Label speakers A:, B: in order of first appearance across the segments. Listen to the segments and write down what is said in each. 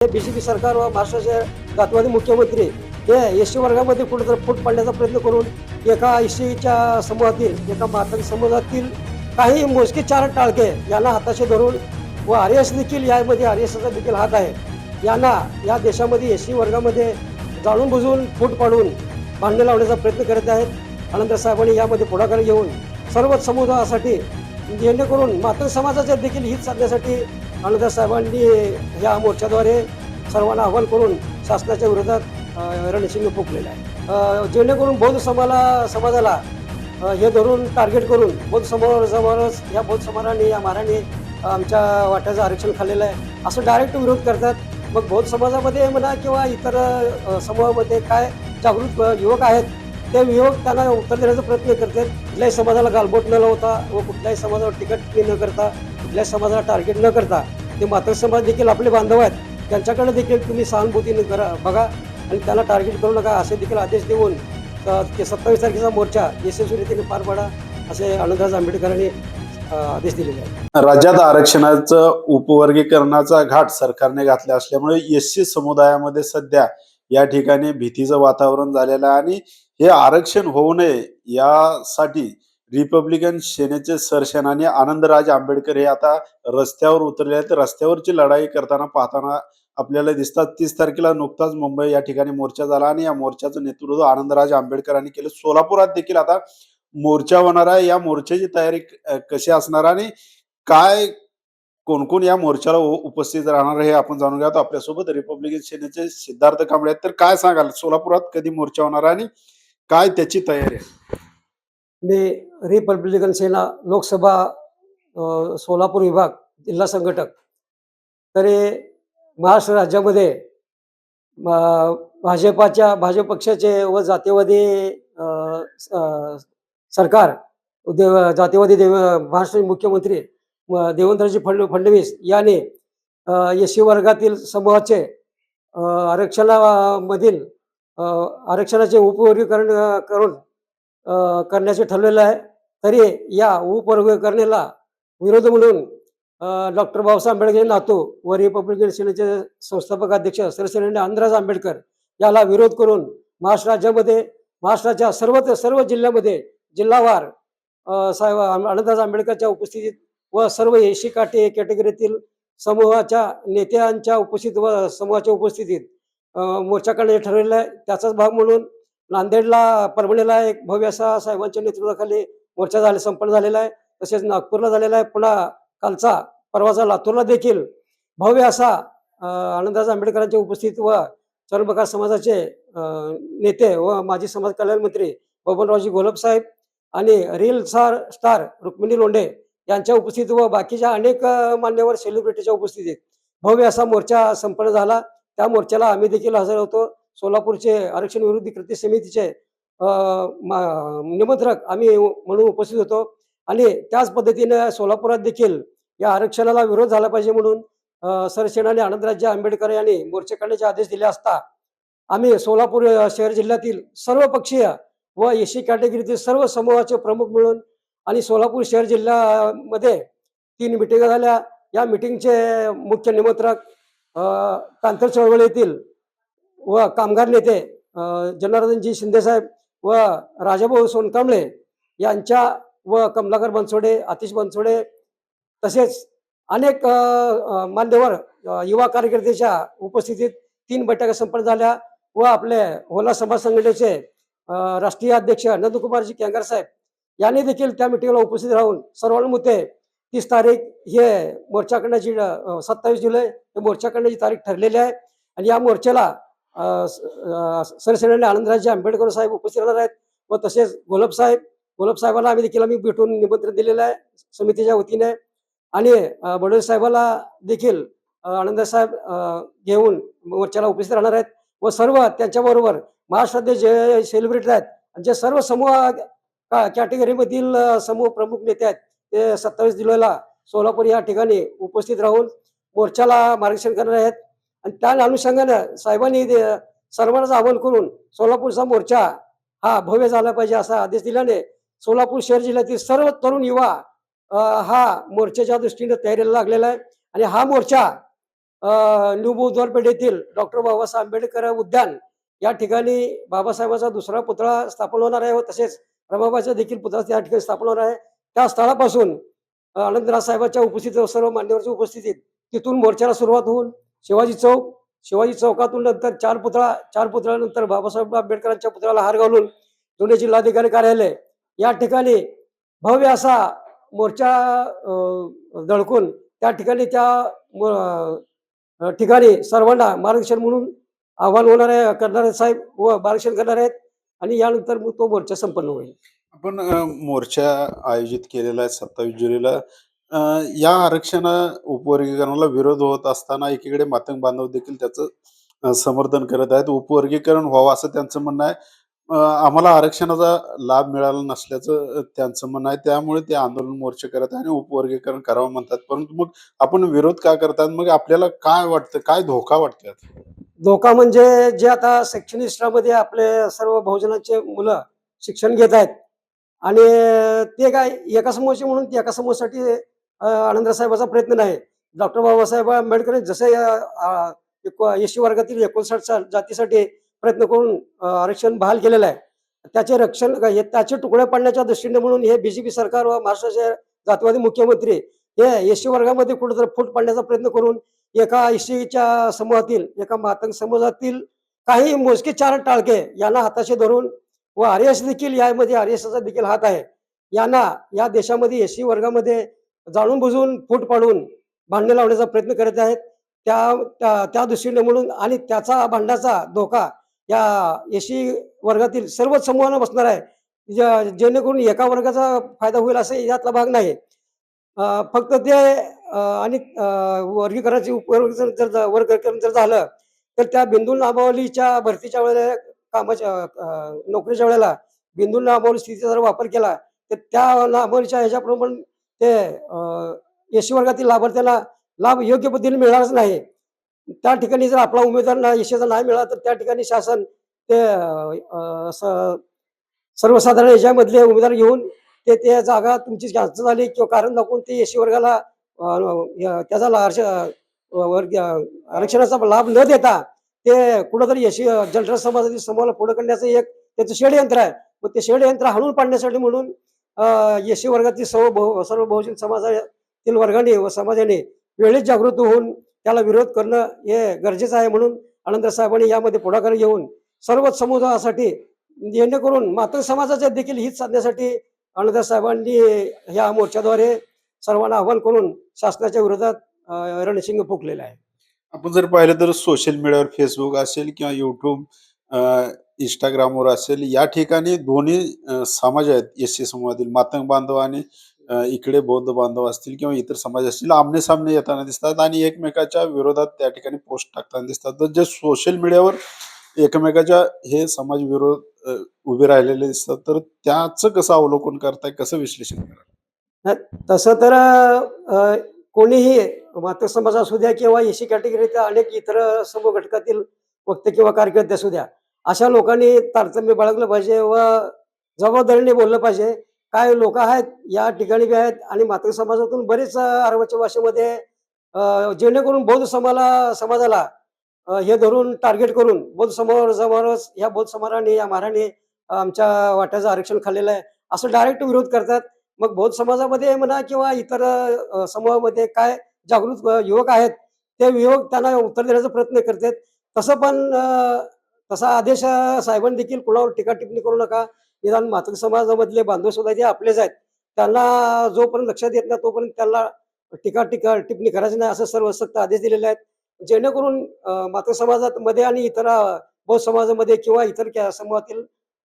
A: BJP सरकार व महाराष्ट्राचे जातीवादी मुख्यमंत्री हे एसटी वर्गामध्ये कुठेतरी फूट पाडण्याचा प्रयत्न करून एका एसटीच्या समूहातील एका माथाडी समाजातील काही मोजके चार टाळके यांना हाताशी धरून व आरएस देखील यामध्ये आरएसचा देखील हात आहे. यांना या देशामध्ये एसटी वर्गामध्ये जाणून बुजून फूट पाडून भांडणे लावण्याचा प्रयत्न करत आहेत. आनंद साहेबांनी यामध्ये पुढाकार घेऊन सर्वच समुदायासाठी जेणेकरून मातंग समाजाचे देखील हित साधण्यासाठी आनंद साहेबांनी या मोर्चाद्वारे सर्वांना आवाहन करून शासनाच्या विरोधात रणशिंग फुंकलेलं आहे. जेणेकरून बौद्ध समाजाला हे धरून टार्गेट करून बौद्ध समाजावरच या बौद्ध समाजाने या महाराने आमच्या वाट्याचं आरक्षण खाल्लेलं आहे असं डायरेक्ट विरोध करतात. मग बौद्ध समाजामध्ये म्हणा किंवा इतर समूहामध्ये काय जागृत युवक आहेत ते युवक त्यांना उत्तर देण्याचा प्रयत्न करतात. कुठल्याही समाजाला गालबोट न लावता व कुठल्याही समाजावर टिकट न करता कुठल्याही समाजाला टार्गेट न करता ते मातंग समाज देखील आपले बांधव आहेत त्यांच्याकडे देखील तुम्ही सहानुभूतीने करा बघा आणि त्यांना टार्गेट करू नका असे देखील आदेश देऊन ते 27 तारखेचा मोर्चा यशस्वीरित्याने पार पाडा असे आनंदराज आंबेडकरांनी आदेश दिलेले आहेत.
B: राज्यात आरक्षणाचं उपवर्गीकरणाचा घाट सरकारने घातला असल्यामुळे एससी समुदायामध्ये सध्या या ठिकाणी भीतीचं वातावरण झालेलं आहे आणि हे आरक्षण होऊ नये यासाठी रिपब्लिकन सेनेचे सरसेनानी आनंदराज आंबेडकर हे आता रस्त्यावर उतरले आहेत. रस्त्यावरची लढाई करताना पाहताना आपल्याला दिसतात. 30 तारखेला नुकताच मुंबई या ठिकाणी मोर्चा झाला आणि या मोर्चाचं नेतृत्व आनंदराज आंबेडकरांनी केलं. सोलापुरात देखील आता मोर्चा होणार आहे. या मोर्चाची तयारी कशी असणार आणि काय कोण कोण या मोर्चाला उपस्थित राहणार हे आपण जाणून घ्या. आपल्यासोबत रिपब्लिकन सेनेचे सिद्धार्थ कांबळे आहेत. तर काय सांगाल, सोलापुरात कधी मोर्चा होणार आणि काय त्याची तयारी आहे?
A: मी रिपब्लिकन सेना लोकसभा सोलापूर विभाग जिल्हा संघटक. तरी महाराष्ट्र राज्यामध्ये भाजप पक्षाचे व जातीवादी सरकार जातीवादी महाराष्ट्राचे मुख्यमंत्री देवेंद्रजी फडणवीस याने एससी वर्गातील समूहाचे आरक्षणाचे उपवर्गीकरण करून करण्याचे ठरलेलं आहे. तरी या उपवर्गीकरणाला विरोध म्हणून डॉक्टर बाबासाहेब आंबेडकर नातू व रिपब्लिकन सेनेचे संस्थापक अध्यक्ष सरसेनानी आनंदराज आंबेडकर याला विरोध करून महाराष्ट्र राज्यामध्ये महाराष्ट्राच्या सर्व जिल्ह्यामध्ये जिल्हावार साहेब आनंदराज आंबेडकरच्या उपस्थितीत व सर्व एससी कॅटेगरीतील समूहाच्या नेत्यांच्या उपस्थितीत व समूहाच्या उपस्थितीत मोर्चा करण्याचे ठरवलेलं आहे. त्याचाच भाग म्हणून नांदेडला परभणीला एक भव्य असा साहेबांच्या नेतृत्वाखाली मोर्चा संपन्न झालेला आहे. तसेच नागपूरला झालेला आहे. पुन्हा कालचा परवाचा लातूरला देखील भव्य असा आनंदराज आंबेडकरांच्या उपस्थितीत व चर्मकार समाजाचे नेते व माजी समाज कल्याण मंत्री बबनरावजी घोलप साहेब आणि रील स्टार रुक्मिणी लोंढे यांच्या उपस्थितीत व बाकीच्या अनेक मान्यवर सेलिब्रिटीच्या उपस्थितीत भव्य असा मोर्चा संपन्न झाला. त्या मोर्चाला आम्ही देखील हजर होतो. सोलापूरचे आरक्षण विरोधी कृती समितीचे निमंत्रक आम्ही म्हणून उपस्थित होतो आणि त्याच पद्धतीने सोलापुरात देखील या आरक्षणाला विरोध झाला पाहिजे म्हणून सरसेनानी आनंदराज आंबेडकर यांनी मोर्चे काढण्याचे आदेश दिले असता आम्ही सोलापूर शहर जिल्ह्यातील सर्व पक्षीय व एससी कॅटेगरीतील सर्व समूहाचे प्रमुख मिळून आणि सोलापूर शहर जिल्ह्यामध्ये 3 मिटिंगा झाल्या. या मिटिंगचे मुख्य निमंत्रक कांतर चळवळीतील व कामगार नेते जनार्दनजी शिंदेसाहेब व राजाभाऊ सोनकांबळे यांच्या व कमलाकर बनसोडे, आतिश बनसोडे तसेच अनेक मान्यवर युवा कार्यकर्त्याच्या उपस्थितीत 3 बैठका संपन्न झाल्या व आपले होला समाज संघटनेचे राष्ट्रीय अध्यक्ष नंदकुमारजी केंगार साहेब यांनी देखील त्या मिटिंगला उपस्थित राहून सर्वानुमते 30 तारीख हे मोर्चा करण्याची 27 जुलै हे मोर्चा करण्याची तारीख ठरलेली आहे. आणि या मोर्चाला सरसेनानी आनंदराज आंबेडकर साहेब उपस्थित राहणार आहेत व तसेच घोलप साहेबांना आम्ही भेटून निमंत्रण दिलेलं आहे समितीच्या वतीने आणि बडोले साहेबाला देखील आनंद साहेब घेऊन मोर्चाला उपस्थित राहणार आहेत व सर्व त्यांच्याबरोबर महाराष्ट्रातले जे सेलिब्रिटी आहेत जे सर्व समूह कॅटेगरीमधील समूह प्रमुख नेते आहेत ते 27 जुलैला सोलापूर या ठिकाणी उपस्थित राहून मोर्चाला मार्गदर्शन करणार आहेत. आणि त्या अनुषंगानं साहेबांनी सर्वांनाच आवाहन करून सोलापूरचा मोर्चा हा भव्य झाला पाहिजे असा आदेश दिल्याने सोलापूर शहर जिल्ह्यातील सर्व तरुण युवा हा मोर्चाच्या दृष्टीने तयारीला लागलेला आहे. आणि हा मोर्चा न्यू बुधवार पेठेतील डॉक्टर बाबासाहेब आंबेडकर उद्यान या ठिकाणी बाबासाहेबांचा दुसरा पुतळा स्थापन होणार आहे व तसेच रमाबाईचा देखील पुतळा त्या ठिकाणी स्थापन होणार आहे. त्या स्थळापासून आनंदराज साहेबांच्या उपस्थितीत सर्व मान्यवरच्या उपस्थितीत तिथून मोर्चाला सुरुवात होऊन शिवाजी चौकातून नंतर चार पुतळ्यानंतर बाबासाहेब आंबेडकरांच्या पुतळ्याला हार घालून पुणे जिल्हाधिकारी कार्यालय या ठिकाणी भव्य असा मोर्चा दळकून त्या ठिकाणी ठिकाणी सर्वांना मार्गदर्शन म्हणून आव्हान होणार आहे करणारे साहेब व मार्गदर्शन करणार आहेत आणि यानंतर मग तो मोर्चा संपन्न होईल.
B: आपण मोर्चा आयोजित केलेला आहे 27 जुलैला. या उपवर्गीकरणाला विरोध होत असताना एकीकडे मातंग बांधव देखील त्याचं समर्थन करत आहेत. उपवर्गीकरण व्हावं असं त्यांचं म्हणणं आहे. आम्हाला आरक्षणाचा लाभ मिळाला नसल्याचं त्यांचं म्हणणं आहे. त्यामुळे ते आंदोलन मोर्चे करत आहे आणि उपवर्गीकरण करावं म्हणतात. परंतु मग आपण विरोध का करतात? मग आपल्याला काय वाटतं? काय धोका वाटतो यात?
A: धोका म्हणजे जे आता शैक्षणिक क्षेत्रामध्ये आपले सर्व बहुजनांचे मुलं शिक्षण घेत आहेत आणि ते काय एका समूहाचे म्हणून ते एका समूहासाठी आनंदराव साहेबांचा प्रयत्न नाही. डॉक्टर बाबासाहेब आंबेडकर जसे एससी वर्गातील 59 जातीसाठी प्रयत्न करून आरक्षण बहाल केलेलं आहे. त्याचे रक्षण त्याचे तुकडे पाडण्याच्या दृष्टीने म्हणून हे बीजेपी सरकार व महाराष्ट्राचे जातीवादी मुख्यमंत्री हे एससी वर्गामध्ये कुठेतरी फूट पाडण्याचा प्रयत्न करून एका एससीच्या समूहातील एका मातंग समाजातील काही मोजके चार टाळके यांना हाताशी धरून व आरएस देखील यामध्ये आरएसचा देखील हात आहे. यांना या देशामध्ये एससी वर्गामध्ये जाणून बुजून फूट पाडून भांडणे लावण्याचा प्रयत्न करत आहेत. त्या दृष्टीने म्हणून आणि त्याचा भांडाचा धोका या एससी वर्गातील सर्वच समूहांना बसणार आहे. जेणेकरून एका वर्गाचा फायदा होईल असं यातला भाग नाही. फक्त ते आणि वर्गीकरणाचे वर्गीकरण जर झालं तर त्या बिंदू नामावलीच्या भरतीच्या वेळेला कामाच्या नोकरीच्या वेळेला बिंदू नामावली स्थितीचा जर वापर केला तर त्या नामावलीच्या ह्याच्याप्रमाणे ते एससी वर्गातील लाभार्थ्याला लाभ योग्य पद्धतीने मिळणारच नाही. त्या ठिकाणी जर आपला उमेदवार एससीचा नाही मिळाला तर त्या ठिकाणी शासन ते सर्वसाधारण याच्यामधले उमेदवार घेऊन ते जागा तुमची जास्त झाली किंवा कारण दाखवून ते एससी वर्गाला त्याचा आरक्षणाचा लाभ न देता ते कुठंतरी एससी जनरल समाजातील समूहाला पुढे करण्याचं एक त्याचं षडयंत्र आहे. मग ते षडयंत्र हाणून पाडण्यासाठी म्हणून एससी वर्गातील सर्व बहुजन समाजातील वर्गाने व समाजाने वेळीच जागृत होऊन त्याला विरोध करणं हे गरजेचं आहे. म्हणून आनंदराव साहेबांनी यामध्ये पुढाकार घेऊन सर्वच समुदायासाठी जेणेकरून मातंग समाजाचे देखील हित साधण्यासाठी आनंदराव साहेबांनी या मोर्चाद्वारे सर्वांना आवाहन करून शासनाच्या विरोधात रणशिंग फुंकलेलं आहे.
B: आपण जर पाहिलं तर सोशल मीडियावर फेसबुक असेल किंवा युट्यूब, इंस्टाग्रामवर असेल, या ठिकाणी दोन्ही समाज आहेत एससी समूहातील मातंग बांधव आणि इकडे बौद्ध बांधव असतील किंवा इतर समाज असतील आमने सामने येताना दिसतात आणि एकमेकाच्या विरोधात त्या ठिकाणी पोस्ट टाकताना दिसतात. तर जे सोशल मीडियावर एकमेकाच्या हे समाज विरोध उभे राहिलेले दिसतात, तर त्याचं कसं अवलोकन करताय, कसं विश्लेषण करा?
A: तसं तर कोणीही मातंग समाज असू द्या किंवा एससी कॅटेगरीच्या अनेक इतर समूह घटकातील वक्ते किंवा कार्यकर्ते असू द्या, अशा लोकांनी तारतम्य बाळगलं पाहिजे व जबाबदारीने बोललं पाहिजे. काय लोक आहेत या ठिकाणी बी आहेत आणि मातंग समाजातून बरेच अरवाच्या भाषेमध्ये जेणेकरून बौद्ध समाजाला हे धरून टार्गेट करून बौद्ध समाज या बौद्ध समाजाने या महाराने आमच्या वाट्याचं आरक्षण खाल्लेलं आहे असं डायरेक्ट विरोध करतात. मग बौद्ध समाजामध्ये म्हणा किंवा इतर समूहामध्ये काय जागृत युवक आहेत ते युवक त्यांना उत्तर देण्याचा प्रयत्न करतात. तसं पण तसा आदेश साहेबांनी देखील कुणावर टीका टिप्पणी करू नका. निदान मातंग समाजामधले बांधव सुद्धा जे आपलेच आहेत त्यांना जोपर्यंत लक्षात येत नाही तोपर्यंत त्यांना टीका टिप्पणी करायची नाही असं सर्व सक्त आदेश दिलेले आहेत. जेणेकरून मातंग समाजामध्ये आणि इतर बौद्ध समाजामध्ये किंवा इतर समूहातील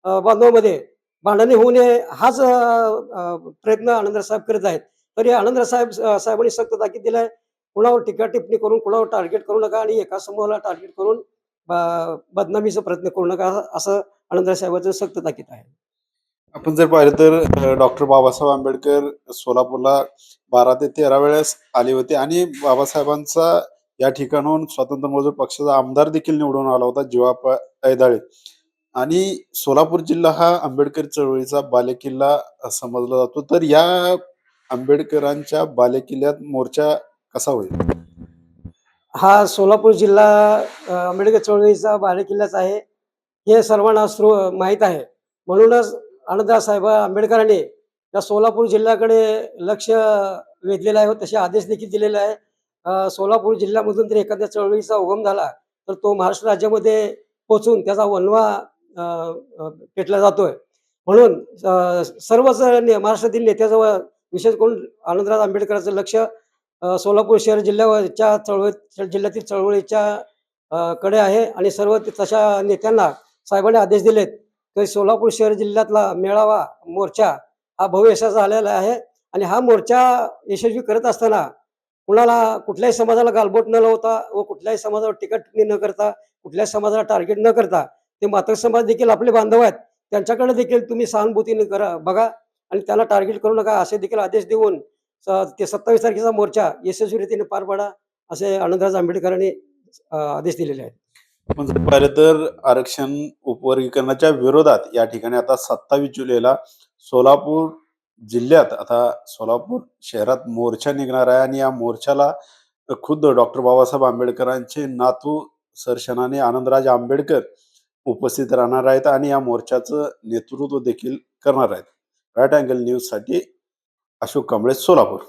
A: बांधवांमध्ये भांडणे होऊ नये हाच प्रयत्न आनंदराव साहेब करत आहेत. तरी आनंदराव साहेबांनी सक्त ताकीद दिलाय, कुणावर टीका टिप्पणी करून कुणावर टार्गेट करू नका आणि एका समूहाला टार्गेट करून बदनामीचा प्रयत्न करू नका असं आनंदराव साहेबांचं सक्त ताकीद आहे.
B: आपण जर पाहिलं तर डॉक्टर बाबासाहेब आंबेडकर सोलापूरला 12 ते 13 वेळेस आले होते आणि बाबासाहेबांचा या ठिकाणाहून स्वातंत्र्य मजूर पक्षाचा आमदार देखील निवडून आला होता जीवाप्पा ऐदाळे. आणि सोलापूर जिल्हा हा आंबेडकर चळवळीचा बालेकिल्ला समजला जातो. तर या आंबेडकरांच्या बालेकिल्ल्यात मोर्चा कसा होईल?
A: हा सोलापूर जिल्हा आंबेडकर चळवळीचा बालेकिल्लाच आहे. हे सर्वांना माहीत आहे. म्हणूनच आनंदराव साहेब आंबेडकरांनी या सोलापूर जिल्ह्याकडे लक्ष वेधलेलं आहे व तसे आदेश देखील दिलेले आहे. सोलापूर जिल्ह्यामधून जर एखाद्या चळवळीचा उगम झाला, तर तो महाराष्ट्र राज्यामध्ये पोहोचून त्याचा वणवा अ, अ, पेटला जातोय. म्हणून सर्वच महाराष्ट्रातील नेत्याजवळ विशेष करून आनंदराव आंबेडकरांचं लक्ष सोलापूर शहर जिल्ह्याच्या जिल्ह्यातील चळवळीच्या कडे आहे आणि सर्व तशा नेत्यांना साहेबांनी आदेश दिलेत की सोलापूर शहर जिल्ह्यातला मेळावा, मोर्चा हा भव्य यशस्वी झालेला आहे आणि हा मोर्चा यशस्वी करत असताना कुणाला कुठल्याही समाजाला गालबोट न लावता व कुठल्याही समाजावर टीका टिप्पणी न करता, कुठल्याही समाजाला टार्गेट न करता, ते मातंग समाज देखील आपले बांधव आहेत. त्यांच्याकडे देखील तुम्ही सहानुभूतीने बघा आणि त्यांना टार्गेट करू नका असे देखील आदेश देऊन ते 27 तारखेचा मोर्चा यशस्वीरीतीने पार पाडा, असे आनंदराज आंबेडकरांनी आदेश दिलेले आहेत.
B: म्हणजे पाहिलं तर आरक्षण उपवर्गीकरणाच्या विरोधात या ठिकाणी आता 27 जुलैला सोलापूर जिल्ह्यात आता सोलापूर शहरात मोर्चा निघणार आहे आणि या मोर्चाला खुद्द डॉक्टर बाबासाहेब आंबेडकरांचे नातू सरशनाने आनंदराज आंबेडकर उपस्थित राहणार आहेत आणि या मोर्चाचं नेतृत्व देखील करणार आहेत. राईट अँगल न्यूजसाठी अशोक कांबळे, सोलापूर.